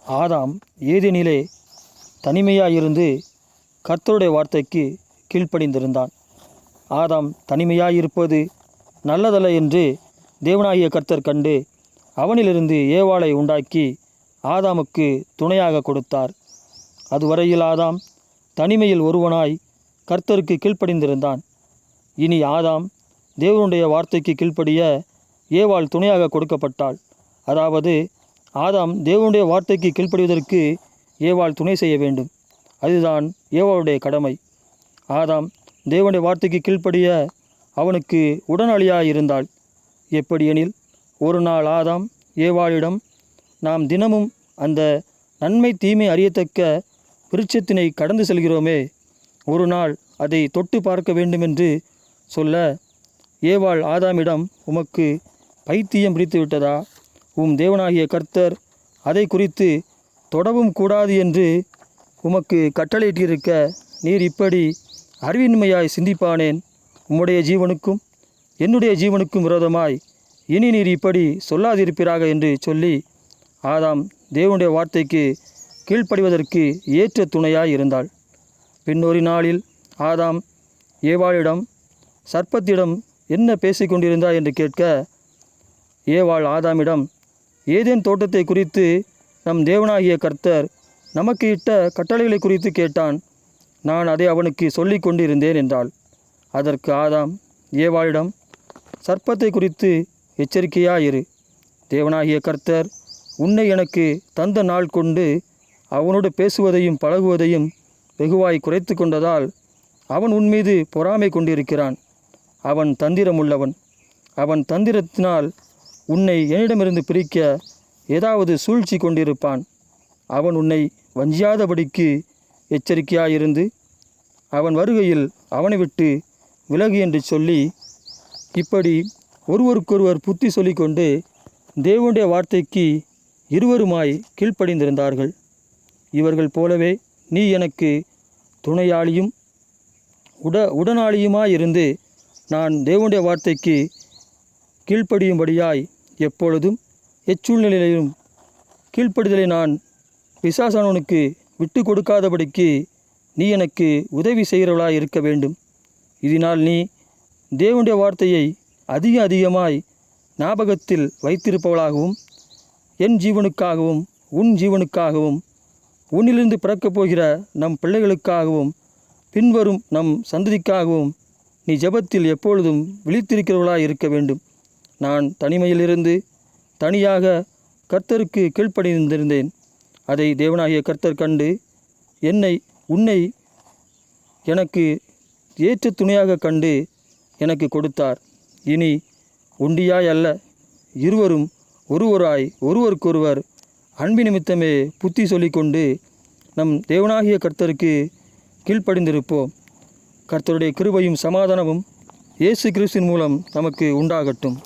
ஆதாம் ஏதேனிலே தனிமையாயிருந்து கர்த்தருடைய வார்த்தைக்கு கீழ்ப்படிந்திருந்தான். ஆதாம் தனிமையாயிருப்பது நல்லதல்ல என்று தேவனாகிய கர்த்தர் கண்டு அவனிலிருந்து ஏவாளை உண்டாக்கி ஆதாமுக்கு துணையாக கொடுத்தார். அதுவரையில் ஆதாம் தனிமையில் ஒருவனாய் கர்த்தருக்கு கீழ்ப்படிந்திருந்தான். இனி ஆதாம் தேவனுடைய வார்த்தைக்கு கீழ்ப்படிய ஏவாள் துணையாக கொடுக்கப்பட்டாள். அதாவது ஆதாம் தேவனுடைய வார்த்தைக்கு கீழ்ப்படிவதற்கு ஏவாள் துணை செய்ய வேண்டும். அதுதான் ஏவாளுடைய கடமை. ஆதாம் தேவனுடைய வார்த்தைக்கு கீழ்ப்படிய அவனுக்கு உடனடியாயிருந்தாள். எப்படியெனில், ஒரு நாள் ஆதாம் ஏவாளிடம், நாம் தினமும் அந்த நன்மை தீமை அறியத்தக்க விருட்சத்தினை கடந்து செல்கிறோமே, ஒரு நாள் அதை தொட்டு பார்க்க வேண்டுமென்று சொல்ல, ஏவாள் ஆதாமிடம், உமக்கு பைத்தியம் பிடித்து விட்டதா? உம் தேவனாகிய கர்த்தர் அதை குறித்து தொடவும் கூடாது என்று உமக்கு கட்டளையிட்டிருக்க, நீர் இப்படி அறிவின்மையாய் சிந்திப்பானேன்? உம்முடைய ஜீவனுக்கும் என்னுடைய ஜீவனுக்கும் விரோதமாய் இனி நீர் இப்படி சொல்லாதிருப்பீராக என்று சொல்லி ஆதாம் தேவனுடைய வார்த்தைக்கு கீழ்ப்படிவதற்கு ஏற்ற துணையாய் இருந்தாள். பின்னொரு நாளில் ஆதாம் ஏவாளிடம், சர்ப்பத்திடம் என்ன பேசிக்கொண்டிருந்தாய் என்று கேட்க, ஏவாள் ஆதாமிடம், ஏதேன் தோட்டத்தை குறித்து நம் தேவனாகிய கர்த்தர் நமக்கு இட்ட கட்டளைகளை குறித்து கேட்டான். நான் அதை அவனுக்கு சொல்லி கொண்டிருந்தேன் என்றாள். அதற்கு ஆதாம் ஏவாளிடம், சர்ப்பத்தை குறித்து எச்சரிக்கையாயிரு. தேவனாகிய கர்த்தர் உன்னை எனக்கு தந்த நாள் கொண்டு அவனோடு பேசுவதையும் பழகுவதையும் வெகுவாய் குறைத்து கொண்டதால் அவன் உன்மீது பொறாமை கொண்டிருக்கிறான். அவன் தந்திரமுள்ளவன். அவன் தந்திரத்தினால் உன்னை என்னிடமிருந்து பிரிக்க ஏதாவது சூழ்ச்சி கொண்டிருப்பான். அவன் உன்னை வஞ்சியாதபடிக்கு எச்சரிக்கையாயிருந்து அவன் வருகையில் அவனை விட்டு விலகு என்று சொல்லி, இப்படி ஒருவருக்கொருவர் புத்தி சொல்லிக்கொண்டு தேவனுடைய வார்த்தைக்கு இருவருமாய் கீழ்ப்படிந்திருந்தார்கள். இவர்கள் போலவே நீ எனக்கு துணையாளியும் உடனாளியுமாயிருந்து நான் தேவனுடைய வார்த்தைக்கு கீழ்ப்படியும்படியாய் எப்பொழுதும் எச்சூழ்நிலையிலும் கீழ்ப்படிதலை நான் பிசாசானவனுக்கு விட்டு கொடுக்காதபடிக்கு நீ எனக்கு உதவி செய்கிறவளாய் இருக்க வேண்டும். இதனால் நீ தேவனுடைய வார்த்தையை அதிகமாய் ஞாபகத்தில் வைத்திருப்பவளாகவும், என் ஜீவனுக்காகவும் உன் ஜீவனுக்காகவும் உன்னிலிருந்து பிறக்கப் போகிற நம் பிள்ளைகளுக்காகவும் பின்வரும் நம் சந்ததிக்காகவும் நீ ஜெபத்தில் எப்பொழுதும் விழித்திருக்கிறவளாய் இருக்க வேண்டும். நான் தனிமையிலிருந்து தனியாக கர்த்தருக்கு கீழ்ப்படிந்திருந்தேன். அதை தேவனாகிய கர்த்தர் கண்டு உன்னை எனக்கு ஏற்ற துணையாக கண்டு எனக்கு கொடுத்தார். இனி ஒண்டியாய் அல்ல, இருவரும் ஒருவருக்கொருவர் அன்பு நிமித்தமே புத்தி சொல்லிக்கொண்டு நம் தேவனாகிய கர்த்தருக்கு கீழ்ப்படிந்திருப்போம். கர்த்தருடைய கிருபையும் சமாதானமும் இயேசு கிறிஸ்துவின் மூலம் நமக்கு உண்டாகட்டும்.